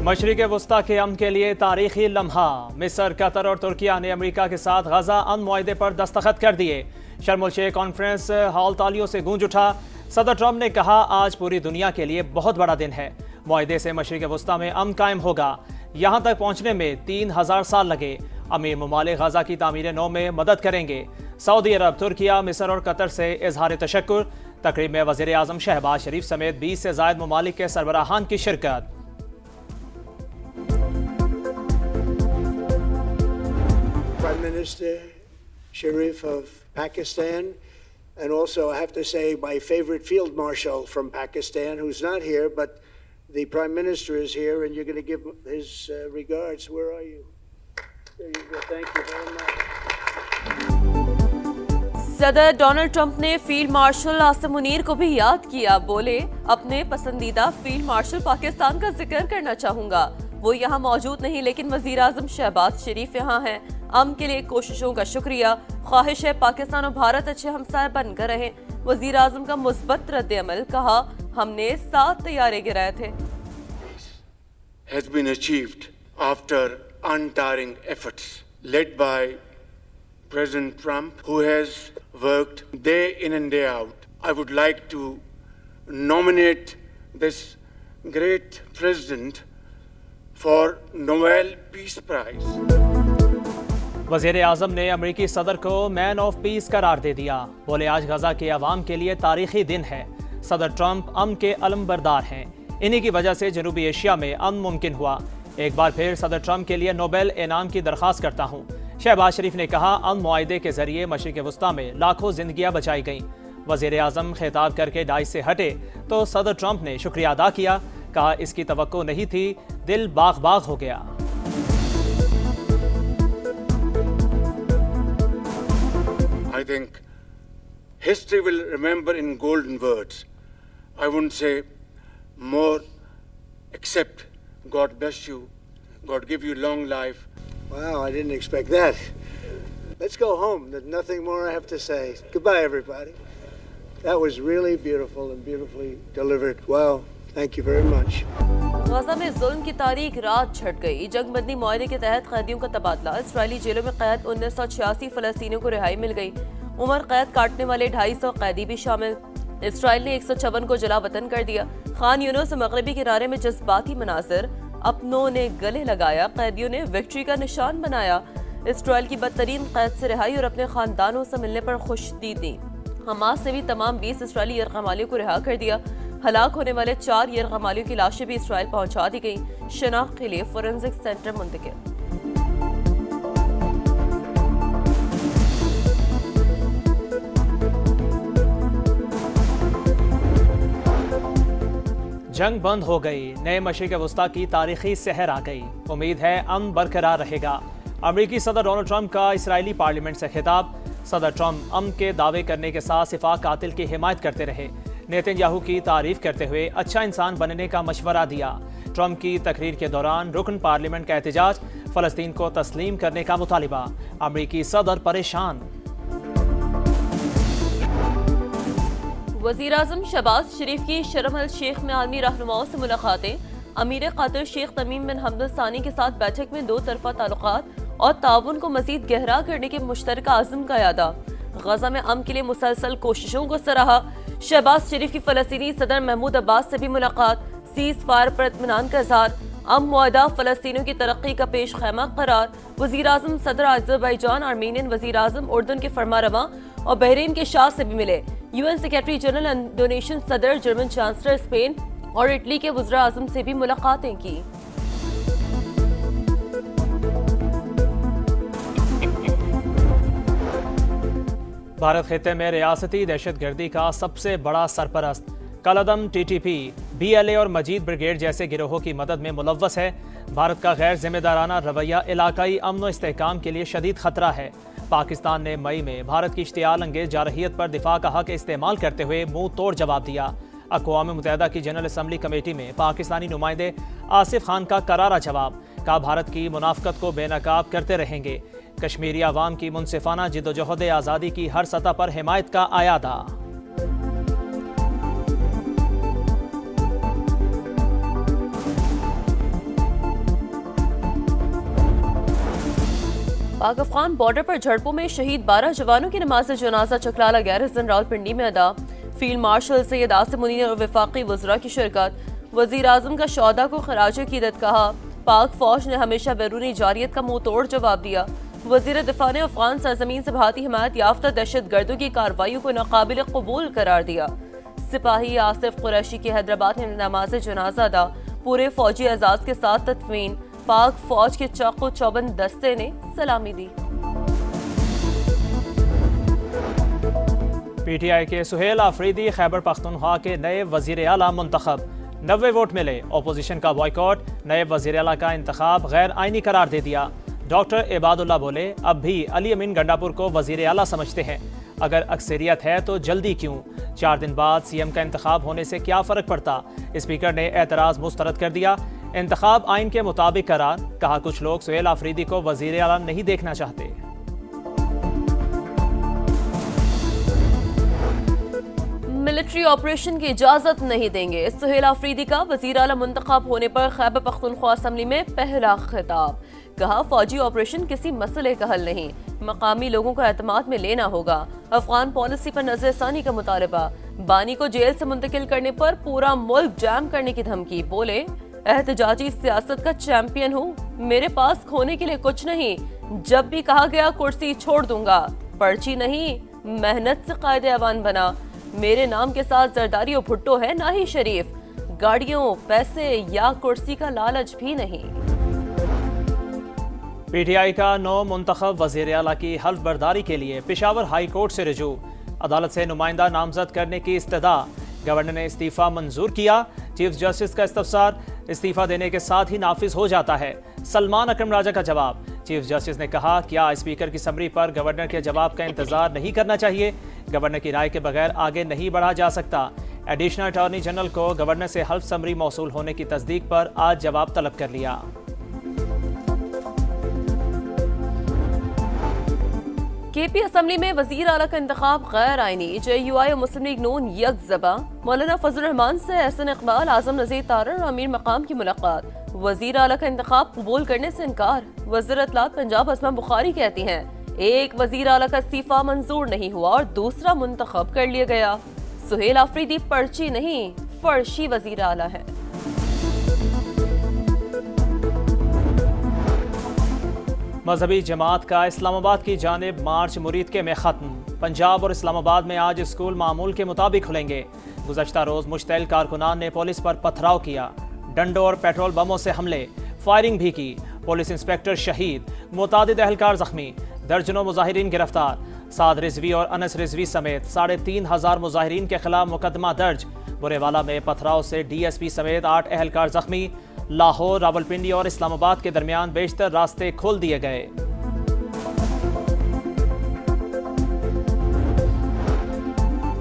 मशरिक़ वस्ता के अमन के लिए तारीखी लम्हा। मिस्र, कतर और तुर्किया ने अमेरिका के साथ गजा अमन मुआहदे पर दस्तखत कर दिए। शर्म एल शेख कॉन्फ्रेंस हॉल तालियों से गूंज उठा। सदर ट्रंप ने कहा, आज पूरी दुनिया के लिए बहुत बड़ा दिन है। मुआहदे से मशरिक़ वस्ता में अमन कायम होगा। यहाँ तक पहुँचने में 3000 साल लगे। अमीर ममालिक गजा की तामीर नौ में मदद करेंगे। सऊदी अरब, तुर्किया, मिस्र और कतर से इजहार तशक्कुर। तकरीब में वज़ीर आज़म शहबाज शरीफ समेत 20 से ज़ायद ममालिक के सरबराहान की शिरकत। Prime Minister Sharif of Pakistan, and also I have to say my favorite field marshal from Pakistan, who's not here, but the Prime Minister is here, and you're going to give his regards. Where are you? There you go. Thank you very much. सदर Donald Trump ने field marshal Asim Munir को भी याद किया। बोले, अपने पसंदीदा field marshal Pakistan का जिक्र करना चाहूंगा। वो यहाँ मौजूद नहीं, लेकिन वज़ीर आज़म शहबाज शरीफ यहाँ हैं। अमन के लिए कोशिशों का शुक्रिया। ख्वाहिश है पाकिस्तान और भारत अच्छे हमसाय बनकर रहें। वज़ीर आज़म का मुस्बत रद्द अमल। कहा, हमने 7 तैयारे गिराए थे। has been achieved after untiring efforts led by President Trump, who has worked day in and day out. I would like to nominate this great president for Nobel Peace Prize. वज़ीर आज़म ने अमरीकी सदर को मैन ऑफ पीस करार दे दिया। बोले, आज गजा के अवाम के लिए तारीखी दिन है। सदर ट्रंप अमन के अलमबरदार हैं। इन्हीं की वजह से जनूबी एशिया में अमन मुमकिन हुआ। एक बार फिर सदर ट्रंप के लिए नोबेल इनाम की दरख्वास्त करता हूँ। शहबाज शरीफ ने कहा, अमन मुआहदे के जरिए मशरिक़ वस्ता में लाखों जिंदगियाँ बचाई गईं। वज़ीर आज़म खिताब करके डाइस से हटे तो सदर ट्रंप ने शुक्रिया अदा किया। कहा, इसकी तवक्को नहीं थी, दिल बाग बाग हो गया। I think history will remember in golden words. I wouldn't say more, except God bless you, God give you long life. Wow, I didn't expect that. Let's go home. There's nothing more I have to say. Goodbye, everybody. That was really beautiful and beautifully delivered. Wow, thank you very much. गजा में जुल्म की तारीख रात छट गई। जंगबंदी मुआहदे के तहत कैदियों का तबादला। इसराइली जेलों में कैद 1986 फलस्तीनियों को रिहाई मिल गई। उम्र कैद काटने वाले 250 कैदी भी शामिल। इसराइल ने 156 को जला वतन कर दिया। खान यूनुस मगरबी किनारे में जज्बाती मनाजिर। अपनों ने गले लगाया, कैदियों ने विक्ट्री का निशान बनाया। इसराइल की बदतरीन कैद से रिहाई और अपने खानदानों से मिलने पर खुशदीदी। हमास ने भी तमाम 20 इसराइली यरगमालियों को रिहा कर दिया। हलाक होने वाले 4 यरगमालियों की लाशें भी इसराइल पहुंचा दी गईं। शनाख्त के लिए फोरेंसिक सेंटर मुंतकिल। जंग बंद हो गई। नए मशरिक़ वस्ता की तारीखी सहर आ गई। उम्मीद है अमन बरकरार रहेगा। अमरीकी सदर डोनाल्ड ट्रंप का इसराइली पार्लियामेंट से खिताब। सदर ट्रंप अमन के दावे करने के साथ सिफा कातिल की हिमायत करते रहे। नेतन्याहू की तारीफ करते हुए अच्छा इंसान बनने का मशवरा दिया। ट्रंप की तकरीर के दौरान रुकन पार्लियामेंट का एहतजाज। फलस्तीन को तस्लीम करने का मुतालिबा। अमरीकी सदर परेशान। वज़ीर आज़म शहबाज शरीफ की शर्म एल शेख में आलमी रहनुमाओं से मुलाकातें। अमीर कतर शेख तमीम बिन हमद अल सानी के साथ बैठक में 2 तरफ़ा ताल्लुकात और ताउन को मज़ीद गहरा करने के मुश्तरका अज़्म का यादा। गजा में अमन के लिए मुसलसल कोशिशों को सराहा। शहबाज शरीफ की फ़लस्तीनी सदर महमूद अब्बास से भी मुलाकात। सीज़ फायर पर इत्मीनान का इज़हार। अमन मुआहदा फ़लस्तीनियों की तरक्की का पेश खैमा करार। वज़ीर आज़म सदर अज़रबैजान, आर्मीनियन वज़ीर आज़म उर्दन के फरमारवा और बहरीन के शाह से भी मिले। UN सेक्रेटरी जनरल इंडोनेशियन सदर, जर्मन चांसलर, स्पेन और इटली के वज़ीर आज़म से भी मुलाकातें की। भारत खित्ते में रियासती दहशतगर्दी का सबसे बड़ा सरपरस्त कलदम TTP, BLA और मजीद ब्रिगेड जैसे गिरोहों की मदद में मुलव्वस है। भारत का गैर जिम्मेदाराना रवैया इलाकाई अमन व इस्तेहकाम के लिए शदीद खतरा है। पाकिस्तान ने मई में भारत की इश्तियाल अंगेज जारहियत पर दिफा का हक इस्तेमाल करते हुए मुंह तोड़ जवाब दिया। अक़वाम मुत्तहिदा की जनरल असम्बली कमेटी में पाकिस्तानी नुमाइंदे आसिफ खान का करारा जवाब। कहा, भारत की मुनाफ़कत को बेनकाब करते रहेंगे। कश्मीरी अवाम की मुनसिफाना जिद्दोजहद आज़ादी की हर सतह पर हिमायत का आयादा। पाक अफगान बॉर्डर पर झड़पों में शहीद 12 जवानों की नमाज जनाजा चकलाला गैरिसन रावलपिंडी में अदा। फील्ड मार्शल सैयद आसिम मुनीर और वफाकी वज़रा की शिरकत। वज़ीर आज़म का शौदा को खराज अक़ीदत कहा। पाक फौज ने हमेशा बैरूनी जारियत का मुंह तोड़ जवाब दिया। वज़ीर दिफा ने अफगान सरजमीन से भारतीय हिमायत याफ्ता दहशत गर्दों की कार्रवाइयों को नाकाबिल कबूल करार दिया। सिपाही आसिफ कुरैशी की हैदराबाद में नमाज जनाजा अदा। पूरे फौजी एजाज के साथ तदफीन। पाक फौज के चाकू चौबंद दस्ते ने सलामी दी। पीटीआई के सुहेल आफरीदी खैबर पख्तूनख्वा के नए वजीर आला मुंतखब। 90 वोट मिले। अपोजिशन का बॉयकॉट। नए वजीर आला का इंतखाब गैर आइनी करार दे दिया। डॉक्टर इबादुल्लाह बोले, अब भी अली अमीन गंडापुर को वजीर आला समझते हैं। अगर अक्सरियत है तो जल्दी क्यों? 4 दिन बाद सीएम का इंतखाब होने से क्या फ़र्क पड़ता? स्पीकर ने एतराज़ मुस्तरद कर दिया। इंतखाब आइन के मुताबिक करार। कहा, कुछ लोग सुहेल आफरीदी को वजीर आला नहीं देखना चाहते। मिलिट्री ऑपरेशन की इजाजत नहीं देंगे। सुहेल आफरीदी का वजीर आला मुंतखब होने पर खैबर पख्तूनख्वा असम्बली में पहला खिताब। कहा, फौजी ऑपरेशन किसी मसले का हल नहीं, मकामी लोगों को एतमाद में लेना होगा। अफगान पॉलिसी पर नजरसानी का मुतालबा। बानी को जेल से मुंतकिल करने पर पूरा मुल्क जैम करने की धमकी। बोले, एहतजाजी सियासत का चैंपियन हूँ, मेरे पास खोने के लिए कुछ नहीं। जब भी कहा गया कुर्सी छोड़ दूंगा। पर्ची नहीं, मेहनत से कायदे अवान बना। मेरे नाम के साथ जरदारी और भुट्टो है, ना ही शरीफ। गाड़ियों, पैसे या कुर्सी का लालच भी नहीं। पीटीआई का नौ मुंतखब वजीर आला की हल्फ बर्दारी के लिए पेशावर हाई कोर्ट से रजू। अदालत से नुमाइंदा नामजद करने की इस्तदा। गवर्नर ने इस्तीफा मंजूर किया। चीफ जस्टिस का इस्तफसार इस्तीफा देने के साथ ही नाफिज हो जाता है। सलमान अकरम राजा का जवाब। चीफ जस्टिस ने कहा, क्या स्पीकर की समरी पर गवर्नर के जवाब का इंतजार नहीं करना चाहिए? गवर्नर की राय के बगैर आगे नहीं बढ़ा जा सकता। एडिशनल अटॉर्नी जनरल को गवर्नर से हल्फ समरी मौसूल होने की तस्दीक पर आज जवाब तलब कर लिया। केपी असम्बली में वजीर आला का इंतखाब गैर आइनी। JUI और मुस्लिम लीग नून यकजबा। मौलाना फजल रहमान से एहसन इकबाल, आजम नज़ीर तारड़ और अमीर मकाम की मुलाकात। वजीर आला का इंतखाब कबूल करने से इनकार। वज़ीर इत्तलात पंजाब असमा बुखारी कहती हैं, एक वजीर आला का इस्तीफा मंजूर नहीं हुआ और दूसरा मुंतखब कर लिया गया। सुहेल आफरीदी पर्ची नहीं, फर्शी वजीर आला है। मजहबी जमात का इस्लामाबाद की जानिब मार्च मुरीदके में ख़त्म। पंजाब और इस्लामाबाद में आज स्कूल मामूल के मुताबिक खुलेंगे। गुज़श्ता रोज़ मुश्तइल कारकुनान ने पुलिस पर पथराव किया। डंडों और पेट्रोल बमों से हमले, फायरिंग भी की। पुलिस इंस्पेक्टर शहीद, मुतादिद अहलकार जख्मी, दर्जनों मुजाहिरीन गिरफ्तार। साद रिजवी और अनस रिजवी समेत 3500 मुजाहिरीन के खिलाफ मुकदमा दर्ज। बुरेवाला में पथराव से DSP समेत 8 अहलकार जख्मी। लाहौर, रावलपिंडी और इस्लामाबाद के दरमियान बेशतर रास्ते खोल दिए गए।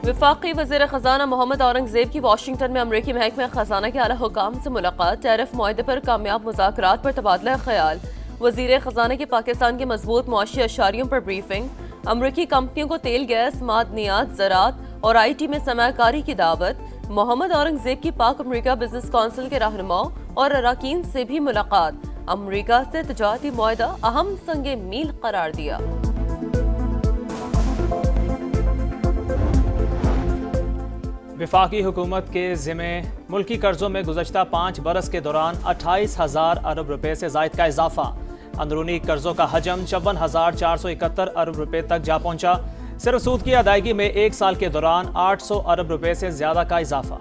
वफाकी वज़ीर ख़ज़ाना मोहम्मद औरंगज़ेब की वाशिंगटन में अमरीकी महकमे ख़ज़ाना के आला हुकाम से मुलाकात। टैरिफ मुआहदे पर कामयाब मुज़ाकरात पर तबादला ख्याल। वज़ीर ख़ज़ाना की पाकिस्तान के मजबूत मुआशी अशारियों पर ब्रीफिंग। अमरीकी कंपनियों को तेल, गैस, मादनियात, ज़राअत और IT में सरमायाकारी की दावत। मोहम्मद औरंगज़ेब की पाक अमरीका बिजनेस काउंसिल के रहनुमाओं और अरकान से भी मुलाकात। अमरीका से तिजारती मुआहदा अहम संगे मील करार दिया। वफाकी हुकूमत के ज़िम्मे मुल्की कर्जों में गुज़श्ता 5 बरस के दौरान 28,000 अरब रुपए से ज़ायद का इजाफा। अंदरूनी कर्जों का हजम 54,471 अरब रुपए तक जा पहुंचा। सिर्फ सूद की अदायगी में 1 साल के दौरान 800 अरब रुपए से ज्यादा का इजाफा।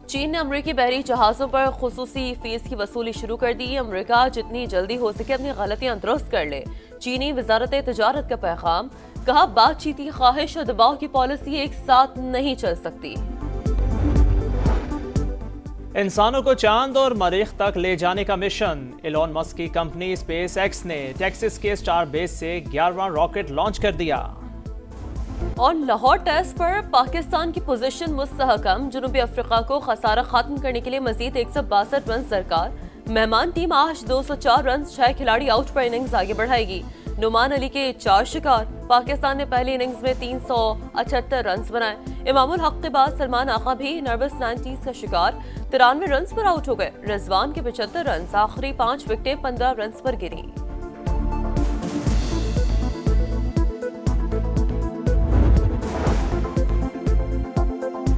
चीन ने अमरीकी बहरी जहाज़ों पर खुसूसी फीस की वसूली शुरू कर दी। अमरीका जितनी जल्दी हो सके अपनी गलतियां दुरुस्त कर ले। चीनी वजारत तजारत का पैगाम। कहा, बातचीती ख्वाहिश और दबाव की पॉलिसी एक साथ नहीं चल सकती। इंसानों को चांद और मरीख तक ले जाने का मिशन। एलोन मस्क की कंपनी स्पेस एक्स ने टेक्सास के स्टार बेस से 11वां रॉकेट लॉन्च कर दिया। और लाहौर टेस्ट पर पाकिस्तान की पोजीशन मुस्तहकम। जनूबी अफ्रीका को खसारा खत्म करने के लिए मजीद 162 रन दरकार। मेहमान टीम आज 204 रन 6 खिलाड़ी आउट पर इनिंग्स आगे बढ़ाएगी। नुमान अली के 4 शिकार। پاکستان نے پہلی اننگز میں 378 رنز بنائے۔ امام الحق کے بعد سلمان آقا بھی نروس 90s کا شکار 93 رنز پر آؤٹ ہو گئے۔ رضوان کے 75 رنز، آخری 5 وکٹیں 15 رنز پر گری۔